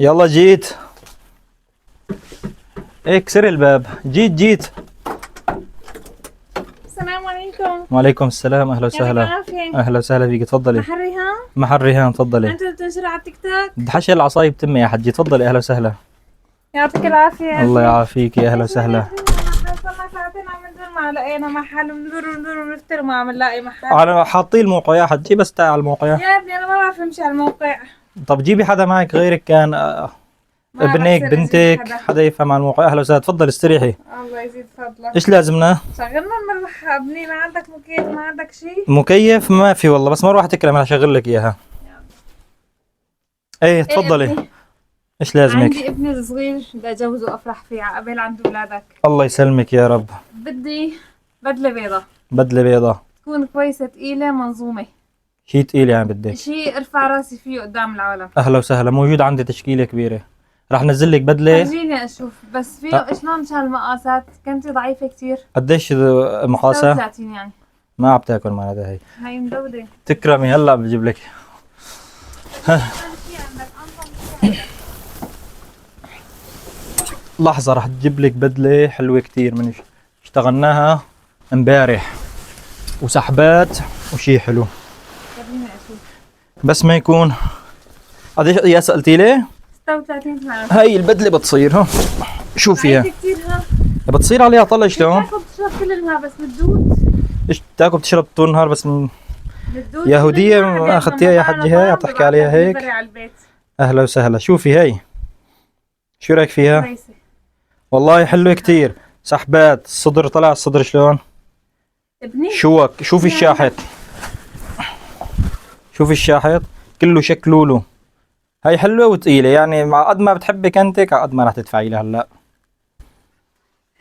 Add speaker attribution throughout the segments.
Speaker 1: يلا جيت. اكسر الباب. جيت.
Speaker 2: السلام عليكم.
Speaker 1: وعليكم السلام، اهلا
Speaker 2: يعطيك
Speaker 1: وسهلا.
Speaker 2: العافية.
Speaker 1: اهلا وسهلا فيك، تفضلي.
Speaker 2: محل ريهام؟
Speaker 1: محل ريهان، تفضلي.
Speaker 2: انت بتنشر على التيك توك؟
Speaker 1: دحش العصايب تمي يا حجي، تفضلي، اهلا وسهلا.
Speaker 2: يعطيك العافية يا
Speaker 1: الله
Speaker 2: ابني.
Speaker 1: يعافيك، يا اهلا
Speaker 2: ليش ما
Speaker 1: وسهلا.
Speaker 2: نازلين؟ صرنا ساعتين عم ندور ما لقينا محل، بندور ونفتر ما عم نلاقي محل.
Speaker 1: انا حاطين الموقع يا حجي، بس تعال على الموقع.
Speaker 2: يا ابني انا ما بعرف امشي على الموقع.
Speaker 1: طب جيبي حدا معك غيرك، كان
Speaker 2: ما رح
Speaker 1: ابنك،
Speaker 2: صير أجيب
Speaker 1: بنتك،
Speaker 2: حدا.
Speaker 1: حدا يفهم على الموقع. اهلا وسهلا، تفضلي استريحي.
Speaker 2: الله يزيد فضلك.
Speaker 1: ايش لازمنا؟
Speaker 2: شغلنا المروحة ابني، ما عندك مكيف، ما عندك شيء؟
Speaker 1: مكيف ما في والله، بس مروحة تكرم انا اشغل لك اياها. ايه تفضلي.
Speaker 2: ابني.
Speaker 1: ايش لازمك؟
Speaker 2: عندي ابني الصغير بدي اجوزه افرح فيه عقبال عند اولادك.
Speaker 1: الله يسلمك يا رب.
Speaker 2: بدي بدلة بيضة
Speaker 1: بدلة بيضة.
Speaker 2: تكون كويسة ثقيلة منظومة.
Speaker 1: شيء ثقيل يعني بدك؟
Speaker 2: شيء ارفع راسي فيه قدام العالم.
Speaker 1: اهلا وسهلا، موجود عندي تشكيلة كبيرة. راح نزل لك بدلة.
Speaker 2: خليني اشوف بس فيه شلون مشان المقاسات، كنتي ضعيفة كتير.
Speaker 1: قديش مقاسها؟
Speaker 2: 36 يعني.
Speaker 1: ما عم تاكل معناتها هي.
Speaker 2: هاي مدودة.
Speaker 1: تكرمي، هلا بجيب لك. لحظة، راح تجيب لك بدلة حلوة كتير من اشتغلناها امبارح، وسحبات وشي حلو.
Speaker 2: خليني اشوف.
Speaker 1: بس ما يكون. قديش يا سألتي ليه؟
Speaker 2: 36 سنة.
Speaker 1: هاي البدلة بتصير ها. شوفيها.
Speaker 2: عايزة كتير ها.
Speaker 1: بتصير عليها طلع شلون؟
Speaker 2: بتاخد تشرب كل الماء بس بتدود.
Speaker 1: ايش بتاكل بتشرب طول النهار بس من
Speaker 2: بتدود
Speaker 1: يهودية؟
Speaker 2: كل الماء.
Speaker 1: ما اخذتيها يا حجي هاي؟ عم تحكي عليها هيك؟
Speaker 2: على البيت.
Speaker 1: اهلا وسهلا، شوفي هاي. شو رايك فيها؟
Speaker 2: كويسة.
Speaker 1: والله حلوة كتير. سحبات، الصدر طلع، الصدر شلون؟
Speaker 2: ابني
Speaker 1: شوك، شوفي الشاحط. شوفي الشاحط كله شكلولو. هاي حلوة وثقيلة، يعني مع قد ما بتحبي كنتك على قد ما راح تدفعي لها هلا.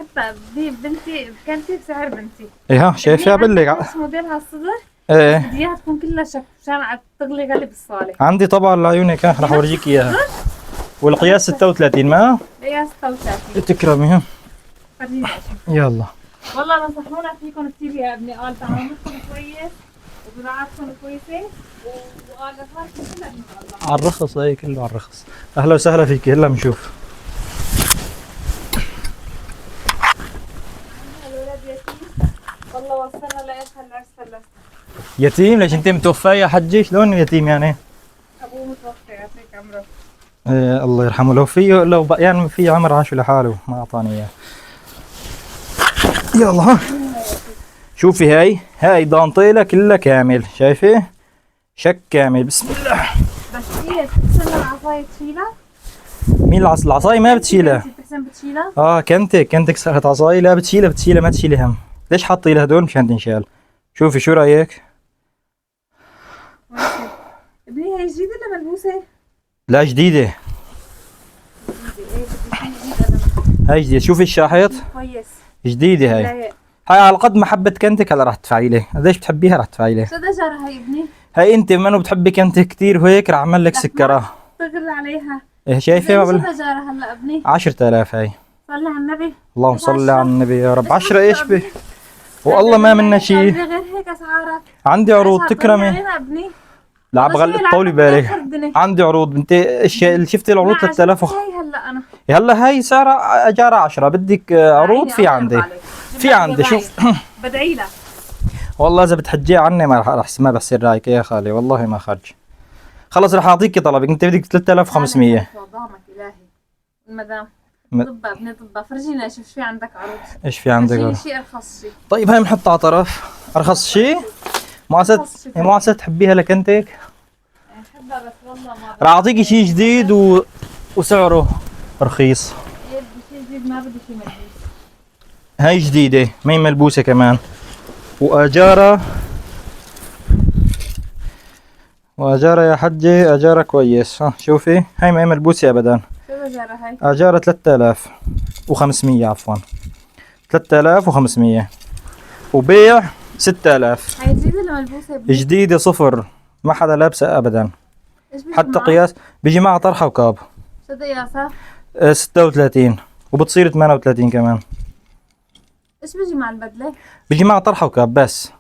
Speaker 2: حتى بنتي كنتي بسعر بنتي.
Speaker 1: ايه ها، شايفها بقول
Speaker 2: بس موديلها الصدر.
Speaker 1: ايه
Speaker 2: بدي اياها تكون كلها شك مشان تغلي غلي بالصالة.
Speaker 1: عندي طبعا لعيونك، ها راح اورجيك اياها. والقياس 36 ما؟
Speaker 2: هي 36.
Speaker 1: تكرمي ها.
Speaker 2: خليني اشوف.
Speaker 1: يلا.
Speaker 2: والله نصحونا فيكم كثير يا ابني، قال تعاملكم كويس وزراعتكم كويسة وقال اسعاركم كلها ان شاء الله.
Speaker 1: على الرخص، ايه كله على الرخص. اهلا وسهلا فيك، هلا بنشوف.
Speaker 2: الولد يتيم والله وصلنا لايش هالعرس فلسنا.
Speaker 1: يتيم؟ ليش انت متوفى يا حجي؟ شلون يتيم يعني؟
Speaker 2: ابوه متوفى يعطيك عمره.
Speaker 1: إيه الله يرحمه. لو فيه، لو يعني في عمر عاشه لحاله ما اعطاني اياه. يلا ها. شوفي هاي دانطيلة كلها كامل، شايفه؟ شك كامل. بسم الله.
Speaker 2: بس هي بتحسن العصاية تشيلها؟
Speaker 1: مين العصاية ما بتشيلها؟
Speaker 2: بتحسن بتشيلها؟
Speaker 1: كنتك سرقت عصاية؟ لا بتشيلها ما تشيلي هم. ليش حاطي لها هدول مشان تنشال؟ شوفي شو رايك؟
Speaker 2: ابني هي جديدة ولا ملبوسة؟
Speaker 1: لا جديدة.
Speaker 2: ايه بدي شيء جديد انا.
Speaker 1: هاي جديدة، شوفي الشاحط
Speaker 2: كويس.
Speaker 1: جديدة هاي.
Speaker 2: لا
Speaker 1: هاي على قد محبة كنتك هلا راح تدفعي لي، قديش بتحبيها راح تدفعي لي.
Speaker 2: شو دجرة هاي ابني؟
Speaker 1: هاي انت منو بتحبي كنتك كثير وهيك راح اعمل لك سكرة.
Speaker 2: تغلى عليها.
Speaker 1: ايه شايفة؟ ما
Speaker 2: شو
Speaker 1: بقول
Speaker 2: دجرة هلا ابني؟
Speaker 1: 10,000 هاي.
Speaker 2: صلي على النبي.
Speaker 1: اللهم صل على النبي يا رب. 10 ايش به؟
Speaker 2: ابني؟
Speaker 1: والله ما منا شيء.
Speaker 2: غير هيك اسعارك.
Speaker 1: عندي عروض تكرمي.
Speaker 2: علينا ابني.
Speaker 1: لا بغلط، طولي بالك. عندي عروض انت. شفتي العروض 3000
Speaker 2: هي هلا انا.
Speaker 1: هلا هاي سعرها اجارة 10. بدك عروض؟ في عندي. في عندي شوف.
Speaker 2: بدعي لك.
Speaker 1: والله اذا بتحجي عني ما راح ما بحسن رايك يا خالي، والله ما خرج. خلص راح اعطيكي طلبك، انت بدك 3500.
Speaker 2: وضامك الهي. المدام
Speaker 1: م-
Speaker 2: طبا ابني طبا، فرجينا شوف شو عندك عروض.
Speaker 1: ايش في عندك؟
Speaker 2: فرجيني شيء ارخص شيء.
Speaker 1: طيب هاي بنحطها على طرف. ارخص شيء مؤسسة تحبيها لكنتك؟
Speaker 2: بحبها بس والله ما
Speaker 1: راح اعطيكي شيء جديد وسعره رخيص.
Speaker 2: بدي شيء جديد، ما بدي شيء ملبوس.
Speaker 1: هاي جديدة ما هي ملبوسة كمان، واجارة يا حجي، اجارة كويس. ها شوفي هاي ما هي ملبوسة ابدا.
Speaker 2: شو الأجارة هاي؟
Speaker 1: اجارة 3500 عفوا. 3500 وبيع 6000.
Speaker 2: هاي جديدة ولا ملبوسة ابني؟
Speaker 1: جديدة صفر، ما حدا لابسها ابدا.
Speaker 2: ايش بيجي
Speaker 1: حتى
Speaker 2: معها؟
Speaker 1: قياس بيجي معها طرحة وكاب.
Speaker 2: شو قياسها؟
Speaker 1: 36 وبتصير 38 كمان.
Speaker 2: ايش بيجي مع البدلة؟
Speaker 1: بيجي معها طرحة وكاب بس.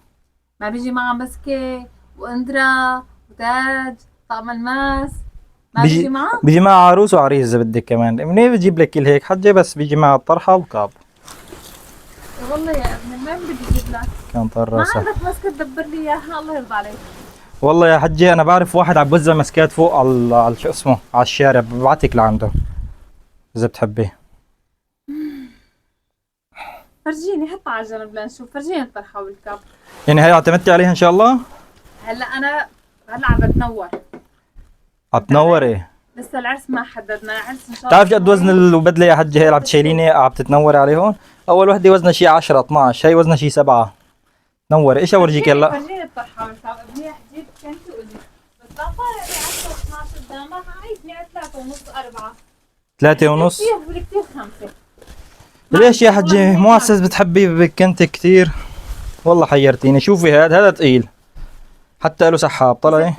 Speaker 2: ما بيجي معها مسكة واندرا وتاج طقم الماس؟ ما بيجي معه؟
Speaker 1: بيجي معه عروس وعريس اذا بدك كمان. منين بجيب لك كل هيك حجه؟ بس بيجي معه الطرحه وكاب.
Speaker 2: والله يا ابني ما بدي اجيب لك.
Speaker 1: كان طار
Speaker 2: ما
Speaker 1: راسه.
Speaker 2: عندك مسكة تدبر لي اياها الله يرضى عليك.
Speaker 1: والله يا حجي انا بعرف واحد عم بوزع مسكات فوق على شو اسمه على الشارع، ببعتك لعنده اذا بتحبي.
Speaker 2: فرجيني حطها على جنب لنشوف، فرجيني الطرحة والكاب.
Speaker 1: يعني هي اعتمدتي عليها ان شاء الله؟
Speaker 2: هلا انا هلا عم بتنور.
Speaker 1: عم تنوري؟
Speaker 2: لسه العرس ما حددنا، العرس ان شاء الله.
Speaker 1: بتعرف قد وزن البدله يا حجي؟ هي اللي عم تشيليني عم تتنوري عليهم. اول وحده وزنها شي 10 12، هي وزنها شي 7. نوري. ايش اورجيك هلا؟
Speaker 2: فرجيني الطرحة والكاب، ابني حجيب كنتي وقولي. بس لا طالع لي 10 12 قدامها، عايزني على 3 ونص 4.
Speaker 1: 3 ونص.
Speaker 2: كثير كثير 5.
Speaker 1: ليش يا حجي مو اساس بتحبي بكنتي كثير؟ والله حيرتيني. شوفي هذا ثقيل حتى له سحاب. طلعي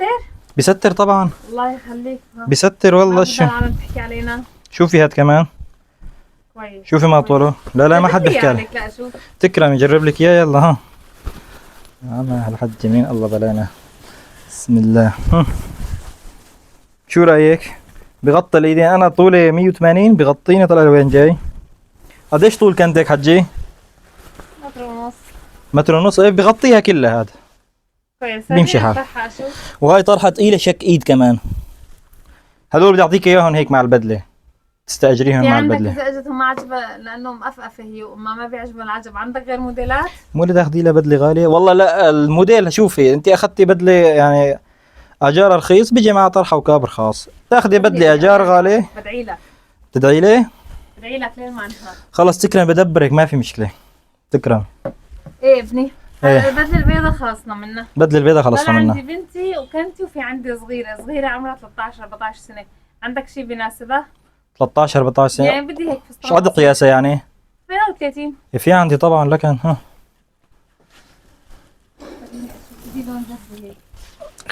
Speaker 1: بستر طبعا.
Speaker 2: الله يخليك.
Speaker 1: بستر والله. شو
Speaker 2: عم تحكي علينا.
Speaker 1: شوفي هاد كمان.
Speaker 2: كويس.
Speaker 1: شوفي ما طوله. لا لا ما حد بيحكي عليك.
Speaker 2: لا شوف.
Speaker 1: تكرمي جرب لك اياه. يلا ها. انا هالحج مين الله بلانا. بسم الله. شو رايك؟ بغطي الايدين. انا طولي 180 بغطيني. طلع لوين جاي؟ قديش طول كنتك حجي؟
Speaker 2: متر ونص.
Speaker 1: متر ونص. ايه بغطيها كلها. هذا
Speaker 2: كويس.
Speaker 1: بيمشي حال.
Speaker 2: اشوف.
Speaker 1: وهاي طرحه ثقيله شك ايد كمان. هذول بدي اعطيك اياهم هيك مع البدله، تستاجريهم مع البدله.
Speaker 2: في عندك اذا اجتهم ما عجبها لانه مقفقفه هي وما ما بيعجبها العجب، عندك غير موديلات؟
Speaker 1: مو اللي تاخذي لها بدله غاليه؟ والله لا الموديل. شوفي انت اخذتي بدله يعني اجار رخيص بيجي معها طرحه وكاب رخاص. تاخذي بدله اجار غاليه.
Speaker 2: بدعي لك.
Speaker 1: تدعي لي؟
Speaker 2: بدعي لك لين ما انتهى.
Speaker 1: خلص تكرم بدبرك ما في مشكله. تكرم.
Speaker 2: ايه ابني.
Speaker 1: ايه.
Speaker 2: البدله البيضاء خلصنا منها.
Speaker 1: بدله البيضاء خلصنا
Speaker 2: عندي
Speaker 1: منها.
Speaker 2: بنتي وكنتي وفي عندي صغيره عمرها 13 14 سنه. عندك شيء بيناسبها؟
Speaker 1: 13 14 سنه.
Speaker 2: يعني بدي هيك فستان.
Speaker 1: شو قد قياسها يعني؟
Speaker 2: 32.
Speaker 1: في عندي طبعا لكن ها.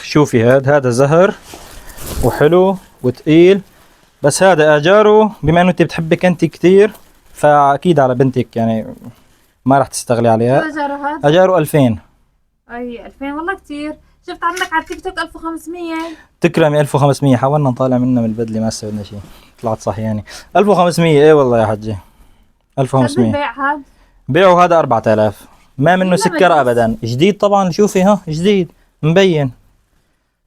Speaker 1: شوفي هذا زهر وحلو وثقيل، بس هذا اجاره بما انه انت بتحبي كنتي كثير فاكيد على بنتك يعني ما راح تستغلي عليها.
Speaker 2: شو اجاره هذا؟
Speaker 1: اجاره 2000.
Speaker 2: اي 2000 والله كثير. شفت عندك على التيك توك 1500.
Speaker 1: تكرمي 1500. حاولنا نطالع منها من البدله ما استفدنا شيء. طلعت صح يعني 1500. ايه والله يا حجي 1500.
Speaker 2: البيع هذا
Speaker 1: بيعوا هذا 4000. ما منه
Speaker 2: لا
Speaker 1: سكر
Speaker 2: بس.
Speaker 1: ابدا. جديد طبعا. شوفي ها جديد مبين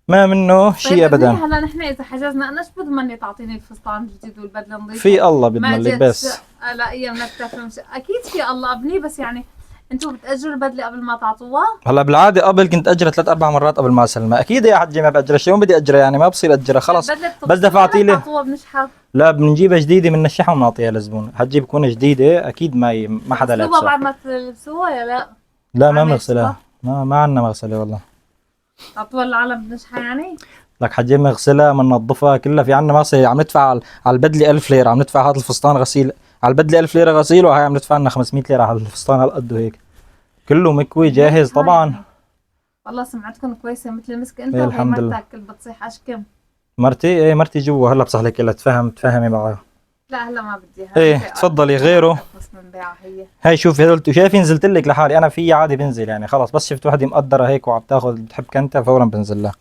Speaker 1: ما منه شيء
Speaker 2: طيب
Speaker 1: ابدا.
Speaker 2: هلا نحن اذا حجزنا انا ايش بضمني تعطيني الفستان الجديد والبدله نظيفه؟
Speaker 1: في الله
Speaker 2: ما
Speaker 1: بضمن لك بس.
Speaker 2: الاقيها منتفه اكيد في الله ابني، بس يعني انتم بتاجروا البدله قبل ما تعطوها؟
Speaker 1: هلا بالعاده قبل كنت اجرها 3 4 مرات قبل ما اسلمها. اكيد يا حجي ما باجرها. شلون بدي اجرها يعني؟ ما بصير اجرها خلص. بس دفعتي لي.
Speaker 2: تعطوها بنشحط.
Speaker 1: لا بنجيبها جديده بنشحها ونعطيها للزبون. حجي بكون جديده اكيد ما حدا لابسها.
Speaker 2: بعد ما تلبسوها يا لا؟
Speaker 1: لا ما بنغسلها. ما عندنا مغسله والله.
Speaker 2: تعطوها العالم بنشحة يعني؟
Speaker 1: لك حجي بنغسلها بننظفها كلها. في عندنا مغسله. عم ندفع على البدله 1000 ليره. عم ندفع هذا الفستان غسيل على البدله 1000 ليره غسيل، وهي عم ندفع لنا 500 ليره على الفستان هالقد وهيك. كله مكوي جاهز طبعا.
Speaker 2: والله سمعتكم كويسه مثل المسك انت.
Speaker 1: إيه
Speaker 2: وهي
Speaker 1: الحمد لله.
Speaker 2: مرتك اللي بتصيح اشكم.
Speaker 1: مرتي ايه مرتي جوا هلا بصح لك الا تفهمي معها.
Speaker 2: لا هلا ما بدي.
Speaker 1: ايه تفضلي غيره.
Speaker 2: من بيعها هي.
Speaker 1: هاي شوفي هذول شايفين نزلت لك لحالي. انا في عادي بنزل يعني خلاص. بس شفت وحده مقدره هيك وعم تاخذ بتحب كنتها فورا بنزل لها.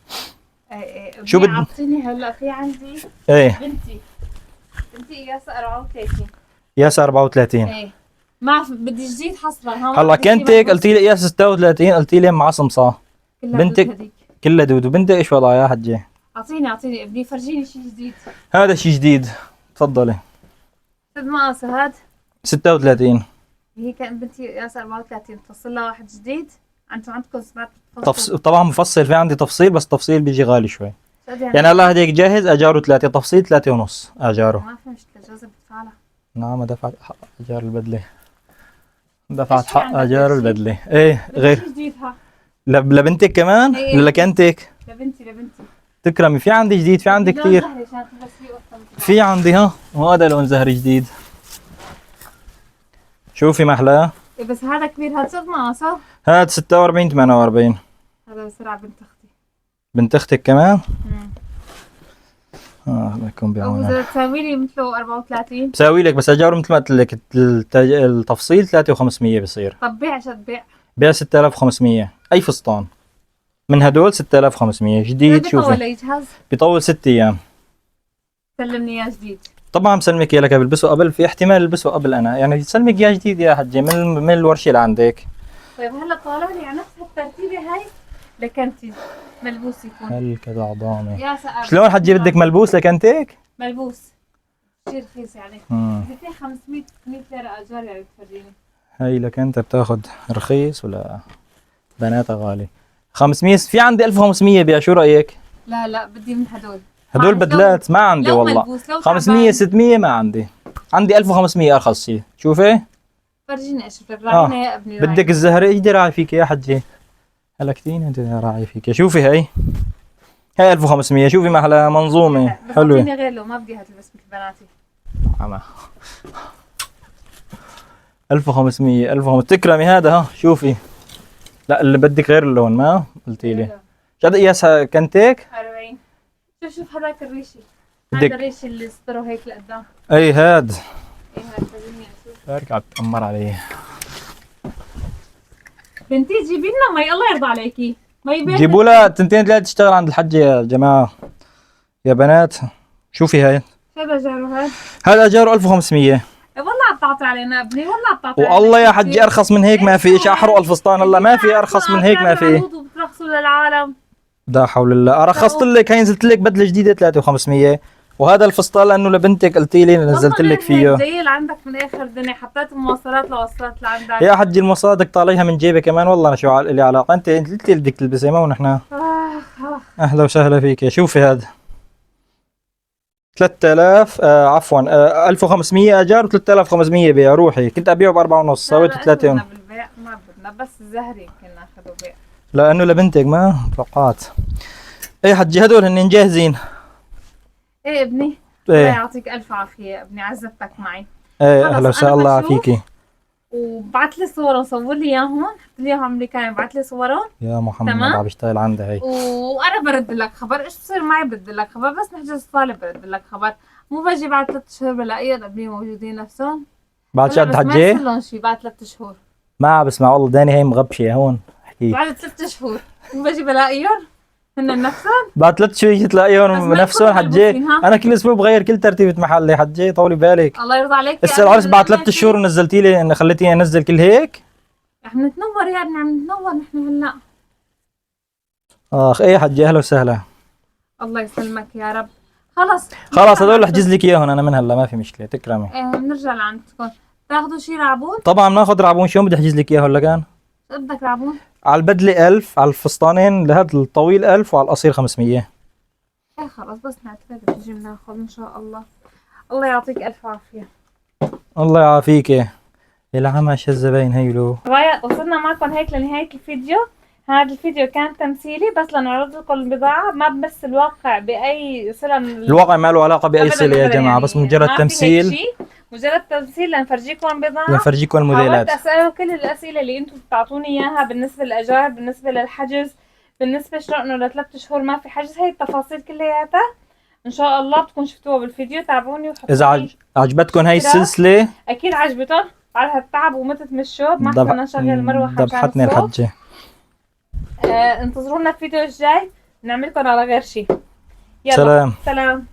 Speaker 2: ايه
Speaker 1: شو بدي
Speaker 2: اعطيني هلا في عندي
Speaker 1: ايه
Speaker 2: بنتي ياسا 34.
Speaker 1: ياسا 34.
Speaker 2: ايه ما بدي جديد حصرا.
Speaker 1: هلا كنتك قلتي لي ياسا 36 قلتي لي معصمصه. بنتك كلها دود. وبنتك ايش وضعها يا حجي؟
Speaker 2: اعطيني ابني فرجيني شيء جديد.
Speaker 1: هذا شيء جديد. تفضلي.
Speaker 2: قد مقاسه هاد؟
Speaker 1: 36.
Speaker 2: هي كان بنتي ياسا 34 تفصل لها واحد جديد. انتم عندكم سمعت
Speaker 1: طبعا مفصل. في عندي تفصيل بس تفصيل بيجي غالي شوي. يعني هلا هديك جاهز اجاره 3 تفصيل 3 ونص اجاره.
Speaker 2: ما فهمت الجوزة بدفع لها.
Speaker 1: نعم دفعت حق اجار البدله. دفعت حق اجار البدله. ايه غير
Speaker 2: جديدها
Speaker 1: لبنتك كمان؟
Speaker 2: إيه.
Speaker 1: لكنتك؟
Speaker 2: لبنتي
Speaker 1: تكرمي. في عندي جديد. في عندي كثير. في عندي ها. وهذا لون زهري جديد. شوفي محلاه.
Speaker 2: إيه بس هذا كبير. هذا صد مقاسه؟
Speaker 1: هذا 46 48.
Speaker 2: هذا بسرعة بنت اختي.
Speaker 1: بنت اختك كمان؟ الله يكون بعونها.
Speaker 2: وإذا تساوي لي مثله 34
Speaker 1: بساوي لك بس اجاره مثل ما قلت لك التفصيل 3500 بصير.
Speaker 2: طب بيع شد بيع؟
Speaker 1: بيع 6500. اي فستان من هدول 6500 جديد. شوفي
Speaker 2: بيطول يجهز؟
Speaker 1: بيطول 6 ايام.
Speaker 2: سلمني اياه جديد.
Speaker 1: طبعا مسلمك اياه لك بلبسه قبل، في احتمال البسه قبل انا، يعني سلمك اياه جديد يا حجي من الورشه اللي عندك.
Speaker 2: طيب هلا طالع لي على نفس الترتيبه هاي لكنتي ملبوس يكون.
Speaker 1: هل كذا عظامه.
Speaker 2: يا سقف
Speaker 1: شلون حجي بدك ملبوس لكنتك؟
Speaker 2: ملبوس كثير رخيص يعني.
Speaker 1: امم
Speaker 2: بدي 500 ليره اجار يعني تفرجيني.
Speaker 1: هي لكنت بتاخد رخيص ولا بناتها غالي؟ 500 في عندي 1500 بيع، شو رايك؟
Speaker 2: لا لا بدي من هدول.
Speaker 1: هدول بدلات ما عندي
Speaker 2: لو
Speaker 1: والله.
Speaker 2: ملبوس لو
Speaker 1: 500
Speaker 2: تعبان.
Speaker 1: 600 ما عندي. عندي 1500 ارخص شيء، شوفي.
Speaker 2: فرجيني اشوف لك راعينا يا ابني راعينا.
Speaker 1: بدك الزهرة ايدي راعي فيك يا حجي. هلا كثير انت راعي فيك، شوفي هي 1500، شوفي محلها منظومة
Speaker 2: بس
Speaker 1: حلوة.
Speaker 2: اعطيني غير لو ما بدي اياها تلبس مثل بناتي.
Speaker 1: عما 1500 تكرمي هذا، ها شوفي. لا اللي بدك غير اللون ما قلتي لي. شد قياس كنتك؟
Speaker 2: 40. شوف هذاك الريشي.
Speaker 1: بدك-
Speaker 2: هذا الريشي اللي سطره هيك لقدام.
Speaker 1: اي هاد.
Speaker 2: ايه هذا فرجيني اشوف.
Speaker 1: بركي عم تأمر علي.
Speaker 2: بنتي جيبي لنا مي الله يرضى عليكي. مي بيتك.
Speaker 1: جيبوا لها تنتين ثلاثة تشتغل عند الحجة يا جماعة. يا بنات شوفي هاي.
Speaker 2: شو هذا جاره هذا؟
Speaker 1: هذا اجاره 1500.
Speaker 2: إيه والله عم تعطي علينا ابني والله عم تعطي
Speaker 1: والله يا
Speaker 2: علينا
Speaker 1: حجي
Speaker 2: كتير.
Speaker 1: ارخص من هيك ما في، ايش احرق الفستان هلا، ما في ارخص من هيك ما في.
Speaker 2: بترخصوا للعالم.
Speaker 1: لا حول الله، رخصت لك، هي نزلت لك بدله جديده 3500، وهذا الفستان لانه لبنتك قلتي لي نزلت لك فيه.
Speaker 2: زي اللي عندك من اخر الدنيا، حطيت مواصلات لوصلت لعندك.
Speaker 1: يا حجي المصادق بدك طالعها من جيبك كمان، والله انا شو لي علاقه، انت قلت لي بدك تلبسي ما ونحن. اهلا وسهلا فيك. شوفي هذا 3000 عفوا 1500 اجار و3500 بيع. روحي كنت ابيعه ب4 ونص سويت 3
Speaker 2: بدنا بالبيع ما بدنا، بس الزهري يمكن ناخذه بيع.
Speaker 1: لانه لبنتك ما توقعت. ايه حجي هدول هن جاهزين.
Speaker 2: ايه ابني الله
Speaker 1: ايه
Speaker 2: يعطيك الف عافيه يا ابني، عزتك معي.
Speaker 1: ايه
Speaker 2: خلص
Speaker 1: اهلا وسهلا
Speaker 2: أنا
Speaker 1: الله
Speaker 2: بشوف.
Speaker 1: يعافيكي.
Speaker 2: وبعت لي صورهم، صور لي اياهم، حط لي اياهم امريكان، بعت لي صورهم
Speaker 1: يا محمد
Speaker 2: تمام.
Speaker 1: عم بيشتغل عندها هي.
Speaker 2: وانا برد لك خبر، ايش بصير معي برد لك خبر، بس نحجز الصاله برد لك خبر. مو بجي بعد 3 اشهر بلاقيهم ابني موجودين نفسهم.
Speaker 1: بعد
Speaker 2: هلا
Speaker 1: شد
Speaker 2: بس ما
Speaker 1: حجي
Speaker 2: يصير لهم شيء بعد 3 شهور.
Speaker 1: ما بسمع والله، داني هي مغبشة هون احكي.
Speaker 2: بعد 3 شهور مو بجي بلاقيهم هن نفسهم.
Speaker 1: بعد 3 شهور يجي
Speaker 2: بس
Speaker 1: تلاقيهم
Speaker 2: ما
Speaker 1: نفسهم
Speaker 2: يكونوا
Speaker 1: حجي.
Speaker 2: ملبوسين، ها؟
Speaker 1: انا كل اسبوع بغير كل ترتيبة محل يا حجي، طولي بالك.
Speaker 2: الله يرضى عليك يا
Speaker 1: هسه
Speaker 2: ابني،
Speaker 1: العرس بعد
Speaker 2: بدنا
Speaker 1: 3 شهور ونزلتي لي ان خليتيني انزل كل هيك.
Speaker 2: عم نتنور يا ابني، عم نتنور نحن هلا.
Speaker 1: اخ ايه حجي اهلا وسهلا.
Speaker 2: الله يسلمك يا رب. خلص
Speaker 1: خلاص هذول احجز لك اياهم انا من هلا، ما في مشكلة تكرمي.
Speaker 2: ايه بنرجع لعندكم. تاخذوا شي رعبون؟
Speaker 1: طبعا ناخذ رعبون، شلون بدي احجز لك اياه هلا كان؟
Speaker 2: شو بدك رعبون؟
Speaker 1: على البدلة 1000، على الفستانين لهذا الطويل 1000 وعلى القصير 500.
Speaker 2: ايه خلص بس نعتمد نجي بناخذ ان شاء الله. الله يعطيك الف عافيه.
Speaker 1: الله يعافيك. العمى الزباين هيلو.
Speaker 2: وصلنا معكم هيك لنهايه الفيديو. هذا الفيديو كان تمثيلي بس لنعرض لكم البضاعه، ما بمس الواقع باي صله.
Speaker 1: الواقع ما له علاقة بأي
Speaker 2: أبداً
Speaker 1: صلة يا
Speaker 2: أبداً
Speaker 1: جماعة،
Speaker 2: يعني
Speaker 1: بس مجرد
Speaker 2: ما في هيك
Speaker 1: تمثيل
Speaker 2: شي. مجرد تمثيل لنفرجيكم بضاعه.
Speaker 1: لنفرجيكم الموديلات.
Speaker 2: حاولت اساله كل الاسئله اللي انتم بتعطوني اياها بالنسبه للاجار، بالنسبه للحجز، بالنسبه شلون انه ل3 شهور ما في حجز. هي التفاصيل كلياتها ان شاء الله بتكون شفتوها بالفيديو. تابعوني وحطوا
Speaker 1: إذا
Speaker 2: لي.
Speaker 1: عجبتكم هاي السلسلة
Speaker 2: اكيد عجبتهم بعد هالتعب ومتت من الشوب، ما حسنا نشغل المروحه مشان
Speaker 1: ذبحتني
Speaker 2: الصوت.
Speaker 1: الحجة.
Speaker 2: انتظرونا الفيديو الجاي نعملكم على غير شيء. يلا
Speaker 1: سلام.
Speaker 2: سلام.